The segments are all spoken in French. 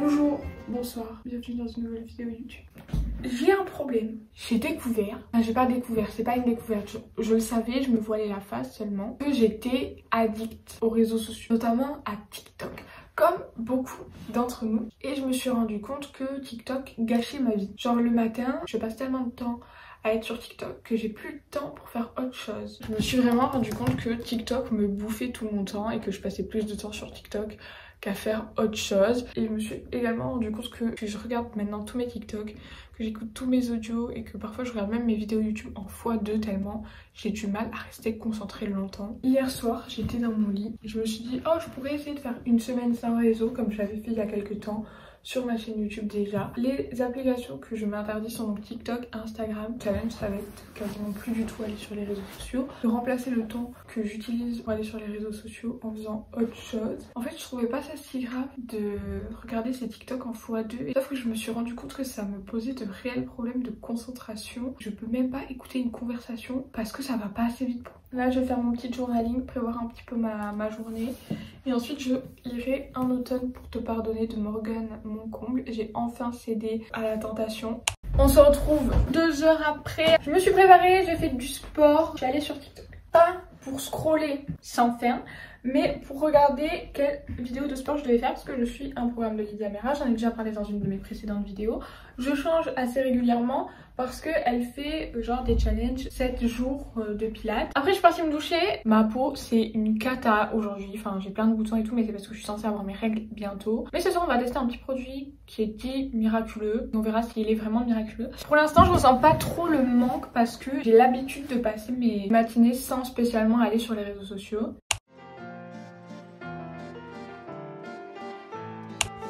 Bonjour, bonsoir, bienvenue dans une nouvelle vidéo YouTube. J'ai un problème. J'ai découvert, enfin j'ai pas découvert, c'est pas une découverte, je le savais, je me voilais la face seulement, que j'étais addict aux réseaux sociaux, notamment à TikTok. Comme beaucoup d'entre nous. Et je me suis rendu compte que TikTok gâchait ma vie. Genre le matin, je passe tellement de temps à être sur TikTok que j'ai plus de temps pour faire autre chose. Je me suis vraiment rendu compte que TikTok me bouffait tout mon temps et que je passais plus de temps sur TikTok qu'à faire autre chose. Et je me suis également rendu compte que je regarde maintenant tous mes TikTok, que j'écoute tous mes audios et que parfois je regarde même mes vidéos YouTube en x2 tellement j'ai du mal à rester concentrée longtemps. Hier soir, j'étais dans mon lit et je me suis dit oh je pourrais essayer de faire une semaine sans réseau comme je l'avais fait il y a quelques temps sur ma chaîne YouTube déjà. Les applications que je m'interdis sont donc TikTok, Instagram. Challenge, ça va être quasiment plus du tout aller sur les réseaux sociaux. De remplacer le temps que j'utilise pour aller sur les réseaux sociaux en faisant autre chose. En fait, je trouvais pas ça si grave de regarder ces TikTok en x2. Sauf que je me suis rendu compte que ça me posait de réels problèmes de concentration. Je peux même pas écouter une conversation parce que ça va pas assez vite. Là, je vais faire mon petit journaling, prévoir un petit peu ma journée. Et ensuite, je lirai Un automne pour te pardonner de Morgane Moncomble. J'ai enfin cédé à la tentation. On se retrouve 2 heures après. Je me suis préparée, j'ai fait du sport. Je suis allée sur TikTok. Pas pour scroller sans fin, mais pour regarder quelle vidéo de sport je devais faire parce que je suis un programme de Lydia Mera. J'en ai déjà parlé dans une de mes précédentes vidéos. Je change assez régulièrement parce qu'elle fait genre des challenges 7 jours de pilates. Après je suis partie me doucher. Ma peau c'est une cata aujourd'hui. Enfin j'ai plein de boutons et tout mais c'est parce que je suis censée avoir mes règles bientôt. Mais ce soir on va tester un petit produit qui est dit miraculeux. On verra s'il est vraiment miraculeux. Pour l'instant je ressens pas trop le manque parce que j'ai l'habitude de passer mes matinées sans spécialement aller sur les réseaux sociaux.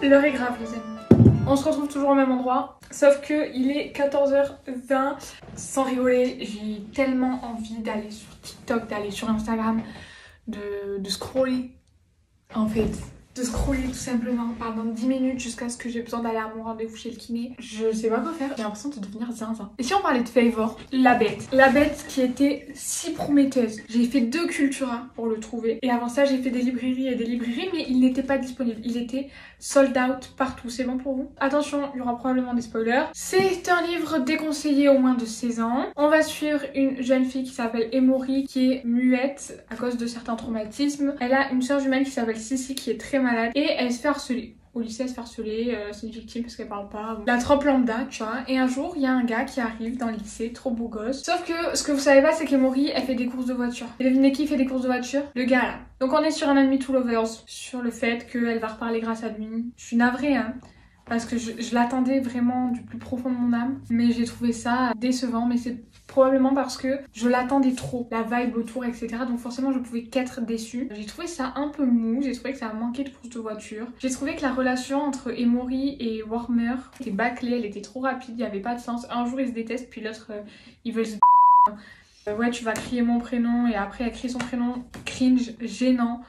L'heure est grave les amis. On se retrouve toujours au même endroit, sauf que il est 14h20. Sans rigoler, j'ai tellement envie d'aller sur TikTok, d'aller sur Instagram, de scroller en fait. De scroller tout simplement pendant 10 minutes jusqu'à ce que j'ai besoin d'aller à mon rendez-vous chez le kiné. Je sais pas quoi faire, j'ai l'impression de devenir zinzin. Et si on parlait de Favor, la bête qui était si prometteuse. J'ai fait 2 Cultura pour le trouver. Et avant ça, j'ai fait des librairies et des librairies, mais il n'était pas disponible. Il était sold out partout. C'est bon pour vous? Attention, il y aura probablement des spoilers. C'est un livre déconseillé au moins de 16 ans. On va suivre une jeune fille qui s'appelle Emory, qui est muette à cause de certains traumatismes. Elle a une sœur jumelle qui s'appelle Sissi, qui est très malade et elle se fait harceler. Au lycée, elle se fait harceler, c'est une victime parce qu'elle parle pas. La trope lambda, tu vois. Et un jour, il y a un gars qui arrive dans le lycée, trop beau gosse. Sauf que ce que vous savez pas, c'est qu'Emory, elle fait des courses de voiture. Et devinez qui fait des courses de voiture? Le gars là. Donc on est sur un Enemy to Lovers, sur le fait qu'elle va reparler grâce à lui. Je suis navrée, hein. Parce que je l'attendais vraiment du plus profond de mon âme. Mais j'ai trouvé ça décevant. Mais c'est probablement parce que je l'attendais trop. La vibe autour, etc. Donc forcément, je pouvais qu'être déçue. J'ai trouvé ça un peu mou. J'ai trouvé que ça manquait de course de voiture. J'ai trouvé que la relation entre Emory et Warmer était bâclée. Elle était trop rapide. Il n'y avait pas de sens. Un jour, ils se détestent. Puis l'autre, ils veulent se... ouais, tu vas crier mon prénom. Et après, elle crie son prénom. Cringe, gênant.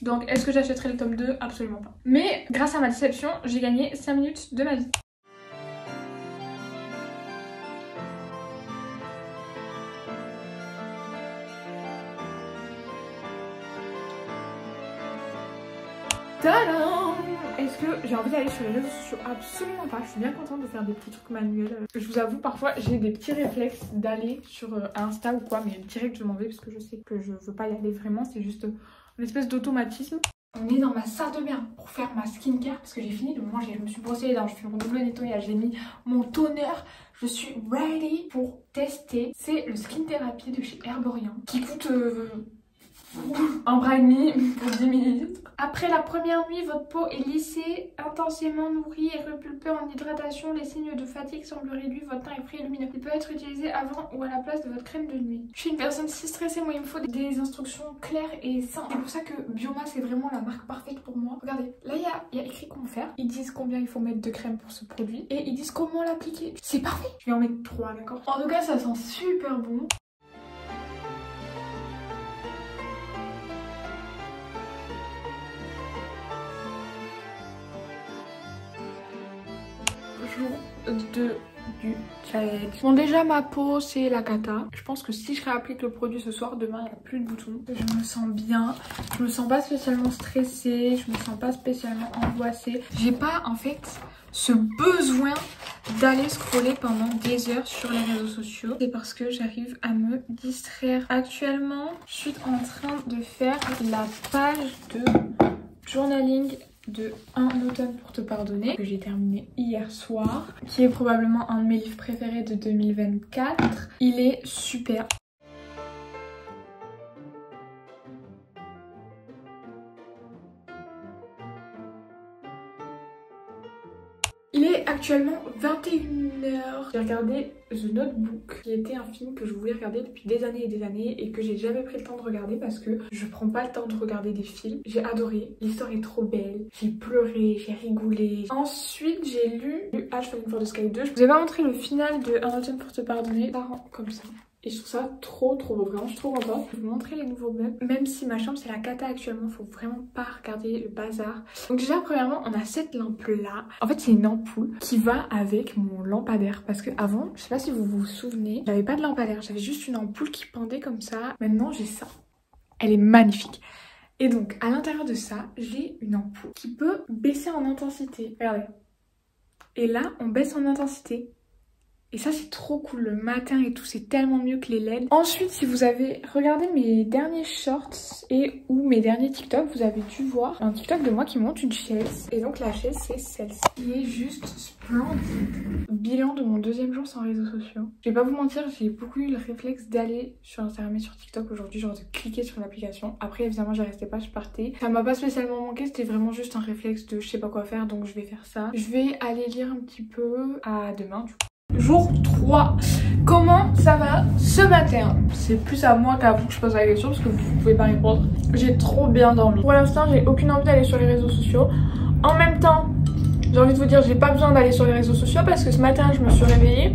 Donc est-ce que j'achèterai le tome 2? Absolument pas. Mais grâce à ma déception, j'ai gagné 5 minutes de ma vie. Tadam! Est-ce que j'ai envie d'aller sur les réseaux sociaux? Absolument pas. Je suis bien contente de faire des petits trucs manuels. Je vous avoue, parfois j'ai des petits réflexes d'aller sur Insta ou quoi, mais direct je m'en vais parce que je sais que je veux pas y aller vraiment. C'est juste une espèce d'automatisme. On est dans ma salle de bain pour faire ma skincare parce que j'ai fini de manger. Je me suis brossé les dents, je fais mon double nettoyage, j'ai mis mon toner. Je suis ready pour tester. C'est le Skin Therapy de chez Herborian qui coûte un bras et demi pour 10 ml. Après la première nuit, votre peau est lissée, intensément nourrie et repulpée en hydratation. Les signes de fatigue semblent réduits, votre teint est frais et lumineux. Il peut être utilisé avant ou à la place de votre crème de nuit. Je suis une personne si stressée, moi il me faut des instructions claires et simples. C'est pour ça que Bioma c'est vraiment la marque parfaite pour moi. Regardez, là il y a écrit comment faire. Ils disent combien il faut mettre de crème pour ce produit et ils disent comment l'appliquer. C'est parfait. Je vais en mettre 3, d'accord? En tout cas ça sent super bon. Jour de du challenge. Bon, déjà ma peau c'est la cata. Je pense que si je réapplique le produit ce soir, demain il n'y a plus de boutons. Je me sens bien, je me sens pas spécialement stressée, je me sens pas spécialement angoissée. J'ai pas en fait ce besoin d'aller scroller pendant des heures sur les réseaux sociaux. C'est parce que j'arrive à me distraire. Actuellement, je suis en train de faire la page de journaling de Un automne pour te pardonner que j'ai terminé hier soir, qui est probablement un de mes livres préférés de 2024. Il est super. Il est actuellement 21h. J'ai regardé The Notebook, qui était un film que je voulais regarder depuis des années et des années et que j'ai jamais pris le temps de regarder parce que je prends pas le temps de regarder des films. J'ai adoré, l'histoire est trop belle, j'ai pleuré, j'ai rigolé. Ensuite j'ai lu H Falling for the Sky 2. Je vous ai pas montré le final de Un automne pour te pardonner, ça rend comme ça. Et je trouve ça trop beau, vraiment je suis trop contente. Je vais vous montrer les nouveaux meubles. Même si ma chambre c'est la cata actuellement, faut vraiment pas regarder le bazar. Donc déjà premièrement on a cette lampe là. En fait c'est une ampoule qui va avec mon lampadaire. Parce que avant, je sais pas si vous vous souvenez, j'avais pas de lampadaire, j'avais juste une ampoule qui pendait comme ça. Maintenant j'ai ça. Elle est magnifique. Et donc à l'intérieur de ça, j'ai une ampoule qui peut baisser en intensité. Regardez. Et là on baisse en intensité. Et ça c'est trop cool le matin et tout, c'est tellement mieux que les LED. Ensuite si vous avez regardé mes derniers shorts et ou mes derniers TikTok, vous avez dû voir un TikTok de moi qui monte une chaise. Et donc la chaise c'est celle-ci, qui est juste splendide. Bilan de mon deuxième jour sans réseaux sociaux. Je vais pas vous mentir, j'ai beaucoup eu le réflexe d'aller sur Instagram et sur TikTok aujourd'hui, genre de cliquer sur l'application. Après évidemment j'y restais pas, je partais. Ça m'a pas spécialement manqué, c'était vraiment juste un réflexe de je sais pas quoi faire donc je vais faire ça. Je vais aller lire un petit peu à demain du coup. Jour 3. Comment ça va ce matin? C'est plus à moi qu'à vous que je pose la question parce que vous pouvez pas répondre. J'ai trop bien dormi. Pour l'instant, j'ai aucune envie d'aller sur les réseaux sociaux. En même temps, j'ai envie de vous dire, j'ai pas besoin d'aller sur les réseaux sociaux parce que ce matin, je me suis réveillée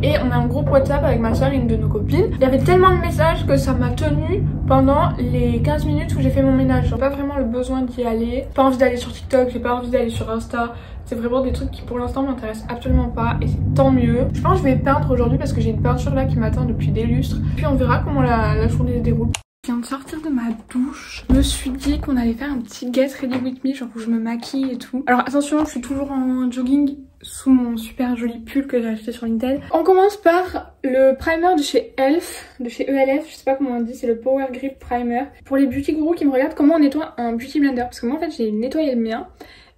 et on a un groupe WhatsApp avec ma soeur et une de nos copines. Il y avait tellement de messages que ça m'a tenue pendant les 15 minutes où j'ai fait mon ménage. J'ai pas vraiment le besoin d'y aller. Pas envie d'aller sur TikTok, j'ai pas envie d'aller sur Insta. C'est vraiment des trucs qui pour l'instant m'intéressent absolument pas et c'est tant mieux. Je pense que je vais peindre aujourd'hui parce que j'ai une peinture là qui m'attend depuis des lustres. Puis on verra comment la journée se déroule. Je viens de sortir de ma douche. Je me suis dit qu'on allait faire un petit get ready with me, genre où je me maquille et tout. Alors attention, je suis toujours en jogging sous mon super joli pull que j'ai acheté sur Vinted. On commence par le primer de chez Elf, de chez ELF, je sais pas comment on dit, c'est le Power Grip Primer. Pour les beauty gurus qui me regardent, comment on nettoie un beauty blender, parce que moi en fait j'ai nettoyé le mien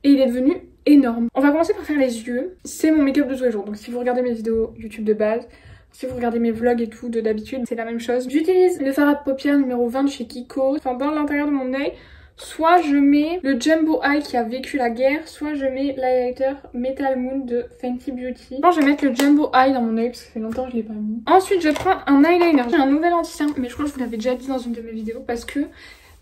et il est devenu énorme. On va commencer par faire les yeux. C'est mon make-up de tous les jours. Donc si vous regardez mes vidéos YouTube de base, si vous regardez mes vlogs et tout de d'habitude, c'est la même chose. J'utilise le fard à paupières numéro 20 de chez Kiko. Enfin dans l'intérieur de mon œil. Soit je mets le Jumbo Eye qui a vécu la guerre, soit je mets l'highlighter Metal Moon de Fenty Beauty. Je pense que je vais mettre le Jumbo Eye dans mon œil parce que ça fait longtemps que je l'ai pas mis. Ensuite je prends un eyeliner. J'ai un nouvel anti-cerne, mais je crois que je vous l'avais déjà dit dans une de mes vidéos parce que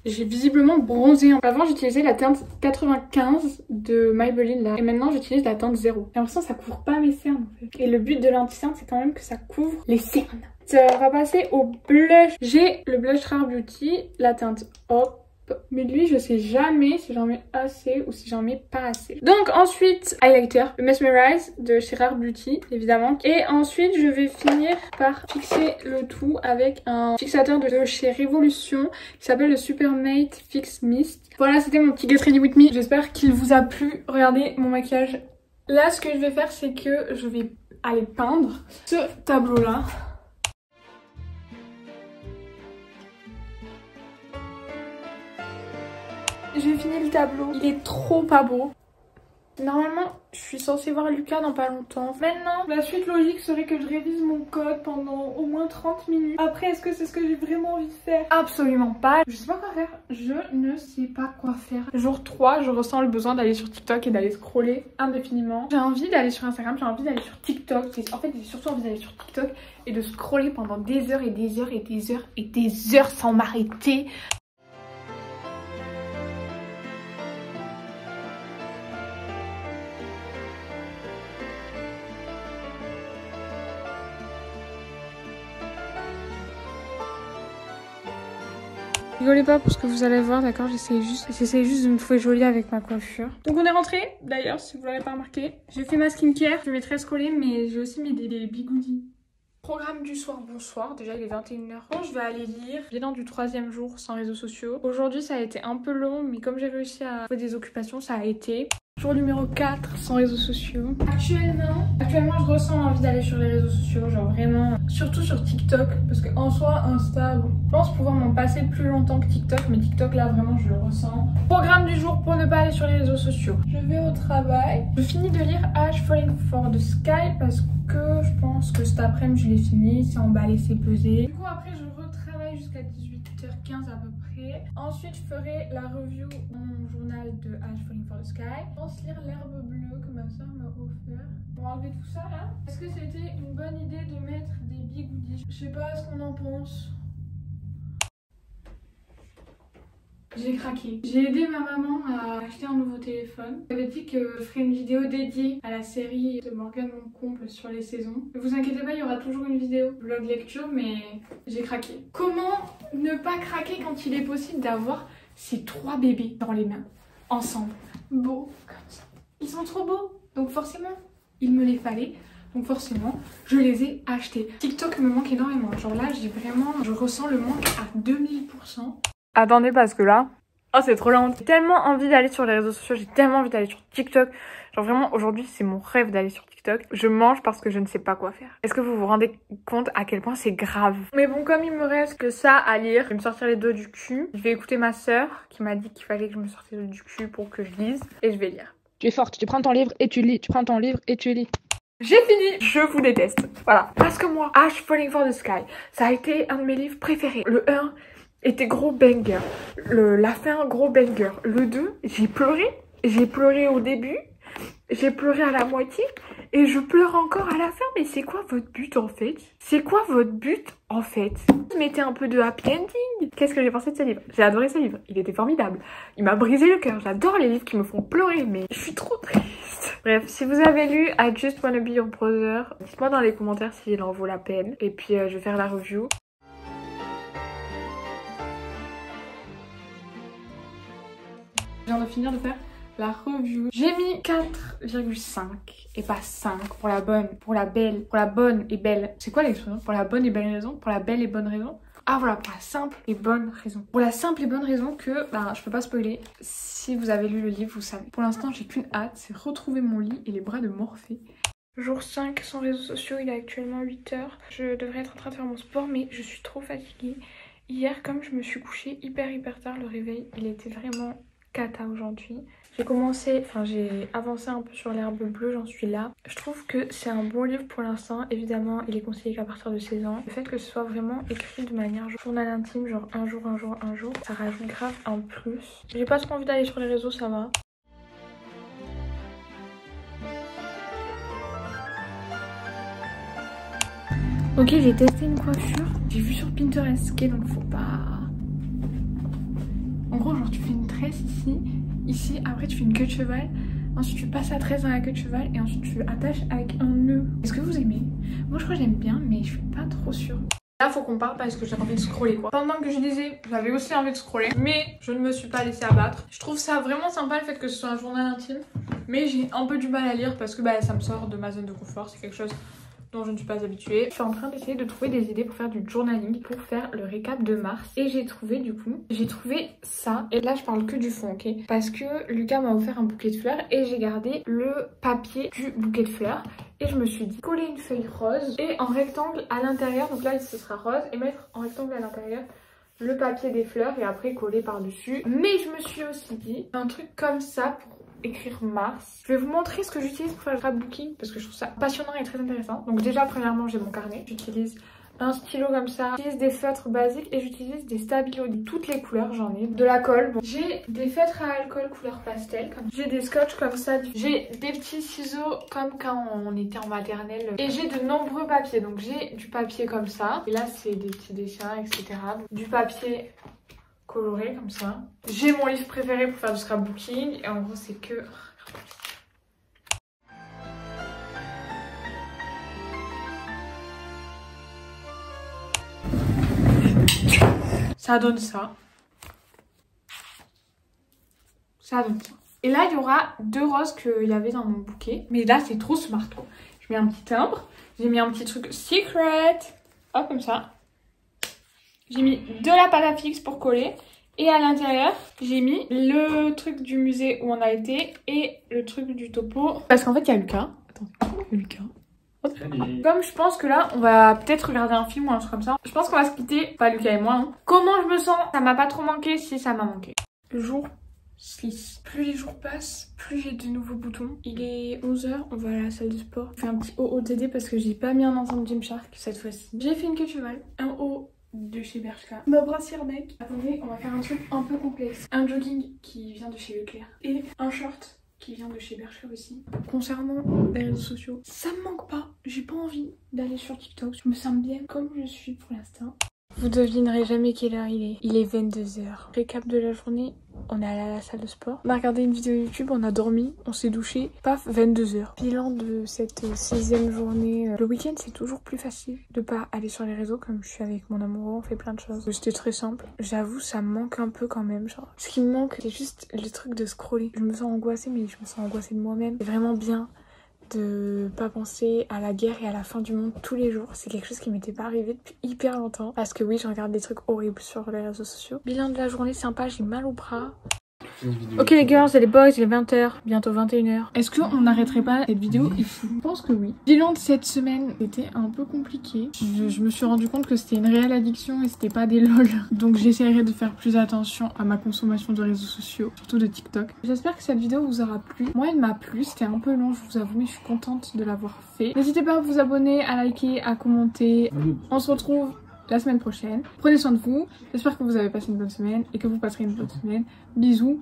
j'ai visiblement bronzé. Avant j'utilisais la teinte 95 de Maybelline là. Et maintenant j'utilise la teinte 0. J'ai l'impression que ça couvre pas mes cernes en fait. Et le but de l'anti-cerne c'est quand même que ça couvre les cernes. On va passer au blush. J'ai le blush Rare Beauty, la teinte Hop. Mais lui je sais jamais si j'en mets assez ou si j'en mets pas assez. Donc ensuite highlighter, le Mesmerize de chez Rare Beauty évidemment. Et ensuite je vais finir par fixer le tout avec un fixateur de chez Révolution qui s'appelle le Supermate Fix Mist. Voilà, c'était mon petit Get Ready With Me. J'espère qu'il vous a plu. Regardez mon maquillage. Là ce que je vais faire c'est que je vais aller peindre ce tableau là. J'ai fini le tableau, il est trop pas beau. Normalement, je suis censée voir Lucas dans pas longtemps. Maintenant, la suite logique serait que je révise mon code pendant au moins 30 minutes. Après, est-ce que c'est ce que j'ai vraiment envie de faire? Absolument pas. Je sais pas quoi faire. Je ne sais pas quoi faire. Jour 3, je ressens le besoin d'aller sur TikTok et d'aller scroller indéfiniment. J'ai envie d'aller sur Instagram, j'ai envie d'aller sur TikTok. En fait, j'ai surtout envie d'aller sur TikTok et de scroller pendant des heures et des heures et des heures et des heures sans m'arrêter. Rigolez pas pour ce que vous allez voir, d'accord? J'essaie juste de me trouver jolie avec ma coiffure. Donc on est rentré, d'ailleurs, si vous l'avez pas remarqué. J'ai fait ma skincare, je vais très collée, mais j'ai aussi mis des bigoudis. Programme du soir, bonsoir. Déjà, il est 21h. Bon, je vais aller lire. Bilan du 3e jour sans réseaux sociaux. Aujourd'hui, ça a été un peu long, mais comme j'ai réussi à trouver des occupations, ça a été. Jour numéro 4 sans réseaux sociaux. Actuellement, je ressens l'envie d'aller sur les réseaux sociaux, genre vraiment, surtout sur TikTok, parce qu'en soi, Insta, bon, je pense pouvoir m'en passer plus longtemps que TikTok, mais TikTok là, vraiment, je le ressens. Programme du jour pour ne pas aller sur les réseaux sociaux. Je vais au travail. Je finis de lire Ash Falling for the Sky parce que je pense que cet après-midi, je l'ai fini, c'est emballé, c'est pesé. Du coup, après, je retravaille jusqu'à 18h15 à peu près. Ensuite, je ferai la review dans mon journal de Ash Falling for the Sky. Je pense lire l'herbe bleue que ma soeur m'a offert. Pour enlever tout ça là. Est-ce que c'était une bonne idée de mettre des bigoudis? Je sais pas ce qu'on en pense. J'ai craqué. J'ai aidé ma maman à acheter un nouveau téléphone. J'avais dit que je ferais une vidéo dédiée à la série de Morgane Moncomble sur les saisons. Ne vous inquiétez pas, il y aura toujours une vidéo vlog lecture, mais j'ai craqué. Comment ne pas craquer quand il est possible d'avoir ces 3 bébés dans les mains, ensemble, beaux comme ça. Ils sont trop beaux, donc forcément, il me les fallait. Donc forcément, je les ai achetés. TikTok me manque énormément. Genre là, je ressens le manque à 2000%. Attendez parce que là, oh c'est trop lent. J'ai tellement envie d'aller sur les réseaux sociaux, j'ai tellement envie d'aller sur TikTok. Genre vraiment aujourd'hui c'est mon rêve d'aller sur TikTok. Je mange parce que je ne sais pas quoi faire. Est-ce que vous vous rendez compte à quel point c'est grave? Mais bon, comme il me reste que ça à lire, je vais me sortir les dos du cul. Je vais écouter ma soeur qui m'a dit qu'il fallait que je me sorte les dos du cul pour que je lise. Et je vais lire. Tu es forte, tu prends ton livre et tu lis. Tu prends ton livre et tu lis. J'ai fini. Je vous déteste. Voilà. Parce que moi, Ash Falling for the Sky, ça a été un de mes livres préférés. Le 1 était gros banger. La fin, gros banger. Le 2, j'ai pleuré. J'ai pleuré au début. J'ai pleuré à la moitié. Et je pleure encore à la fin. Mais c'est quoi votre but en fait? C'est quoi votre but en fait? Mettez un peu de happy ending. Qu'est-ce que j'ai pensé de ce livre? J'ai adoré ce livre. Il était formidable. Il m'a brisé le cœur. J'adore les livres qui me font pleurer. Mais je suis trop triste. Bref, si vous avez lu I Just Wanna Be Your Brother, dites-moi dans les commentaires s'il en vaut la peine. Et puis je vais faire la review. Je viens de finir de faire la review. J'ai mis 4,5 et pas 5 pour la bonne et belle. C'est quoi l'expression? Pour la bonne et belle raison? Pour la belle et bonne raison? Ah voilà, pour la simple et bonne raison. Pour la simple et bonne raison que, je peux pas spoiler. Si vous avez lu le livre, vous savez. Pour l'instant, j'ai qu'une hâte, c'est retrouver mon lit et les bras de Morphée. Jour 5 sans réseaux sociaux, il est actuellement 8h. Je devrais être en train de faire mon sport, mais je suis trop fatiguée. Hier, comme je me suis couchée hyper tard, le réveil, il était vraiment cata aujourd'hui. J'ai avancé un peu sur l'herbe bleue, j'en suis là. Je trouve que c'est un bon livre pour l'instant. Évidemment, il est conseillé qu'à partir de 16 ans. Le fait que ce soit vraiment écrit de manière journal intime, genre un jour, ça rajoute grave un plus. J'ai pas trop envie d'aller sur les réseaux, ça va. Ok, j'ai testé une coiffure. J'ai vu sur Pinterest, ok, donc faut pas... En gros, genre tu fais une tresse ici, après tu fais une queue de cheval, ensuite tu passes la tresse dans la queue de cheval et ensuite tu attaches avec un nœud. Est-ce que vous aimez? Moi je crois que j'aime bien, mais je suis pas trop sûre. Là faut qu'on parle parce que j'ai envie de scroller quoi. Pendant que je lisais, j'avais aussi envie de scroller, mais je ne me suis pas laissée abattre. Je trouve ça vraiment sympa le fait que ce soit un journal intime, mais j'ai un peu du mal à lire parce que ça me sort de ma zone de confort, c'est quelque chose dont je ne suis pas habituée. Je suis en train d'essayer de trouver des idées pour faire du journaling, pour faire le récap de mars. Et j'ai trouvé ça. Et là je parle que du fond, ok? Parce que Lucas m'a offert un bouquet de fleurs et j'ai gardé le papier du bouquet de fleurs. Et je me suis dit coller une feuille rose et en rectangle à l'intérieur, donc là ce sera rose, et mettre en rectangle à l'intérieur le papier des fleurs et après coller par dessus. Mais je me suis aussi dit un truc comme ça pour écrire mars. Je vais vous montrer ce que j'utilise pour faire le scrapbooking parce que je trouve ça passionnant et très intéressant. Donc déjà premièrement j'ai mon carnet, j'utilise un stylo comme ça, j'utilise des feutres basiques et j'utilise des stabilos de toutes les couleurs, j'en ai de la colle. Bon, j'ai des feutres à alcool couleur pastel, j'ai des scotch comme ça, j'ai des petits ciseaux comme quand on était en maternelle et j'ai de nombreux papiers. Donc j'ai du papier comme ça et là c'est des petits dessins etc. Du papier coloré comme ça. J'ai mon livre préféré pour faire du scrapbooking et en gros c'est que... Ça donne ça. Ça donne ça. Et là, il y aura 2 roses qu'il y avait dans mon bouquet. Mais là, c'est trop smart, quoi. Je mets un petit timbre. J'ai mis un petit truc secret. Hop, comme ça. J'ai mis de la pâte à fixe pour coller. Et à l'intérieur, j'ai mis le truc du musée où on a été et le truc du topo. Parce qu'en fait, il y a Lucas. Attendez, il y a Lucas. Hop. Comme je pense que là, on va peut-être regarder un film ou un truc comme ça. Je pense qu'on va se quitter, pas Lucas et moi. Hein. Comment je me sens? Ça m'a pas trop manqué, si ça m'a manqué. Jour 6. Plus les jours passent, plus j'ai de nouveaux boutons. Il est 11h, on va à la salle de sport. Je fais un petit OOTD parce que j'ai pas mis un ensemble Gymshark cette fois-ci. J'ai fait une queue de cheval, un haut de chez Bershka, ma brassière neck. Attendez, on va faire un truc un peu complexe. Un jogging qui vient de chez Leclerc et un short qui vient de chez Bershka aussi. Concernant les réseaux sociaux, ça me manque pas. J'ai pas envie d'aller sur TikTok. Je me sens bien comme je suis pour l'instant. Vous devinerez jamais quelle heure il est. Il est 22h. Récap de la journée, on est allé à la salle de sport. On a regardé une vidéo YouTube, on a dormi, on s'est douché. Paf, 22h. Bilan de cette 6e journée. Le week-end, c'est toujours plus facile de pas aller sur les réseaux comme je suis avec mon amoureux, on fait plein de choses. C'était très simple. J'avoue, ça me manque un peu quand même. Genre, ce qui me manque, c'est juste le truc de scroller. Je me sens angoissée, mais je me sens angoissée de moi-même. C'est vraiment bien de pas penser à la guerre et à la fin du monde tous les jours. C'est quelque chose qui m'était pas arrivé depuis hyper longtemps. Parce que oui, je regarde des trucs horribles sur les réseaux sociaux. Bilan de la journée sympa, j'ai mal au bras. Ok les girls et les boys, il est 20h, bientôt 21h. Est-ce qu'on n'arrêterait pas cette vidéo ici? Je pense que oui. Bilan de cette semaine, c'était un peu compliqué. Je me suis rendu compte que c'était une réelle addiction et c'était pas des lol. Donc j'essaierai de faire plus attention à ma consommation de réseaux sociaux, surtout de TikTok. J'espère que cette vidéo vous aura plu. Moi elle m'a plu, c'était un peu long je vous avoue, mais je suis contente de l'avoir fait. N'hésitez pas à vous abonner, à liker, à commenter. On se retrouve la semaine prochaine. Prenez soin de vous. J'espère que vous avez passé une bonne semaine et que vous passerez une bonne semaine. Bisous.